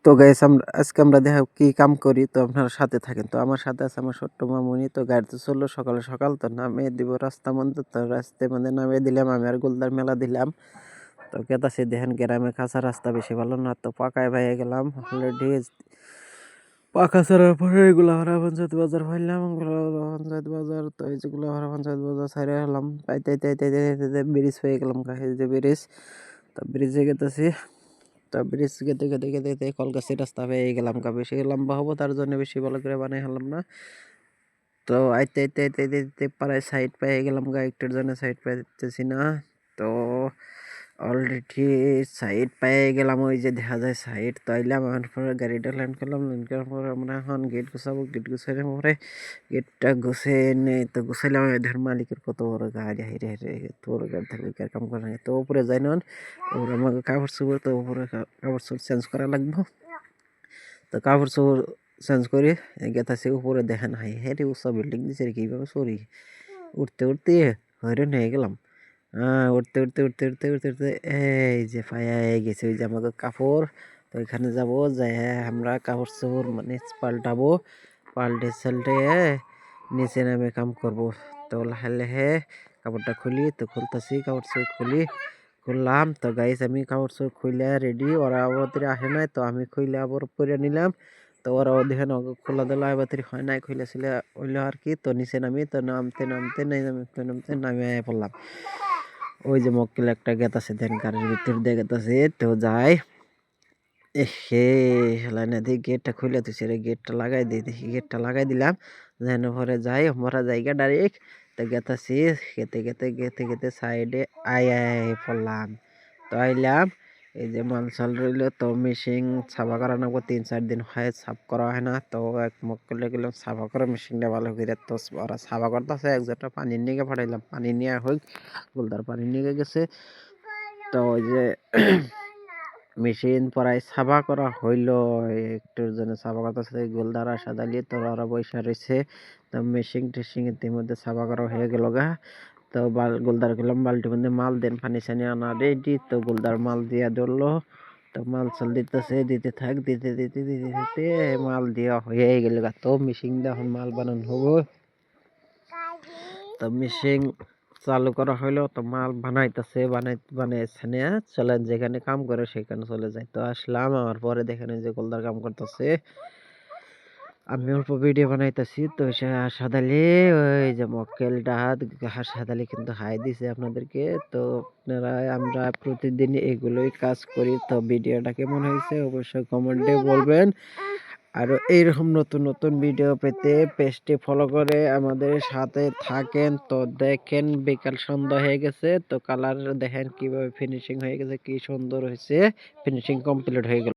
তো গাইস আজকে আমরা দেখা কি কাম করি, তো আপনারা সাথে থাকেন। তো আমার সাথে আছে আমার ছোট্ট মামুনি। তো গাড়িতে চললো সকাল সকাল, তো নামিয়ে দিব রাস্তা মধ্যে। তো রাস্তার মধ্যে নামিয়ে দিলাম, আমি আর গুলদার মেলা দিলাম। তো কেতাসি দেখেন গ্রামে কাঁচা রাস্তা বেশি ভালো না, তো পাকায় ভাইয়ে গেলাম অলরেডি। পাকা ছাড়ার পরে এগুলো হারা পঞ্চায়েত বাজার ফাইলাম, পঞ্চায়েত বাজার। তো এই যেগুলো হারা পঞ্চায়েত বাজার ছাড়ে এলাম, পাইতে ব্রিজ হয়ে গেলাম। এই যে ব্রিজ, তো ব্রিজে গেতেছি। তো ব্রিজ গেতে গেতে গেতে গেতে কলগাছি রাস্তা পেয়ে গেলাম। বেশি লম্বা হবো তার জন্য বেশি ভালো করে বানাই হলাম না। তো আইতে আইতে আইতে আইতে আইতে প্রায় সাইড পেয়ে গেলাম, একটার জন্য সাইড পাইতেছি না। তো অলরেডি সাইড পেয়ে গেলাম, ওই যে দেখা যায় সাইড। তো আইলাম, আমার পরে গাড়িটা ল্যান্ড করলাম। ল্যান্ড করার পরে আমরা এখন গেট গুছাবো। গেট গুছাইলে পরে গেটটা গুছে নেই, তো গুছাইলাম। এদের মালিকের কত বড় গাড়ি, হাইরে হাইরে এত বড় গাড়ি থাকলে কার কাম করে না। তো উপরে যাই নন, ওপরে আমাকে কাপড় চোপড়, তো উপরে কাপড় চোপড় চেঞ্জ করা লাগবো। তো কাপড় চোপড় চেঞ্জ করে গেতাছি উপরে। দেখেন হাই হ্যাঁ রে, উঁচা বিল্ডিং দিচ্ছে রে, কীভাবে সরি উঠতে উঠতে হয়রান হয়ে গেলাম। উঠতে উঠতে উঠতে উঠতে উঠতে উঠতে এই যে পায়া গেছে ওই যে আমাদের কাপড়। তো ওইখানে যাবো, যাই আমরা কাপড় চোপড় মানে পাল্টাবো। পাল্টে সাল্টে নিচে নামে কাম করব। তো লাহে লাহে কাপড়টা খুলি, তো খুলতেছি, কাপড় চোপড় খুললাম। তো গাইস আমি কাপড় চোপড় খুলে রেডি, ওরা আবার আসে নাই। তো আমি খুলে আবার পরে নিলাম। তো ওরা দেখেন খোলা দিল, এবার হয় নাই, খুলেছিল হইলো আর কি। তো নিচে নামি, তো নামতে নামতে নামতে নামতে নামে পড়লাম। ওই যে মক্কেল একটা গেত আছে, দেন গাড়ির ভিতর দিয়ে গেত আছে। তো যাই হে হেলাই না দিয়ে গেটটা খুলে দিছে রে, গেটটা লাগাই দিই, দেখি গেটটা লাগাই দিলাম। যেন পরে যাই আমরা জায়গা ডাইরেক্ট। তো গেতাছি, গেতে গেতে গেতে গেতে সাইডে আই পড়লাম। তো আইলাম, এই যে মালসাল রইলো। তো মেশিন সাফা করা নেবো, 3-4 দিন হয় সাফ করা হয় না। তো এক মক্কেলে গেলাম সাফা করে মেশিনটা ভালো করে। তো ওরা সাফা করতেছে, একজনটা পানি নিয়ে পাঠাইলাম, পানি নিয়ে হোক গোলদার পানি নিয়ে গেছে। তো ওই যে মেশিন প্রায় সাফা করা হইল, একটুর জন্য সাফা করতেছে গোলদার আশা দালিয়ে। তো ওরা বৈশা রয়েছে। তো মেশিন টেশিং ইতিমধ্যে সাফা করা হয়ে গেল গা। তো গোলদার গেলাম, বালতির মধ্যে মাল দেন, পানি সানি আনা রেডি। তো গোলদার মাল দিয়া ধরলো। তো মাল চাল দিতেছে, দিতে থাক, দিতে দিতে দিতে দিতে মাল দেওয়া হয়ে গেল গা। তো মেশিন দিয়ে এখন মাল বানানো হবো। তো মেশিন চালু করা হইলো, তো মাল বানাইতেছে, বানাইছে চলেন যেখানে কাম করে সেখানে চলে যায়। তো আসলাম, আমার পরে দেখেন যে গোলদার কাম করতেছে, আমি অল্প ভিডিও বানাইতেছি। তো সে হাসাদালি, ওই যে মক্কেলটা হাসাদালি কিন্তু হাই দিছে আপনাদেরকে। তো আপনারা আমরা প্রতিদিন এগুলোই কাজ করি। তো ভিডিওটা কেমন হয়েছে অবশ্যই কমেন্টে বলবেন। আরো এইরকম নতুন নতুন ভিডিও পেতে পেজটি ফলো করে আমাদের সাথে থাকেন। তো দেখেন বিকাল সন্ধ্যা হয়ে গেছে, তো কালার দেখেন কিভাবে ফিনিশিং হয়ে গেছে, কি সুন্দর হয়েছে, ফিনিশিং কমপ্লিট হয়ে গেল।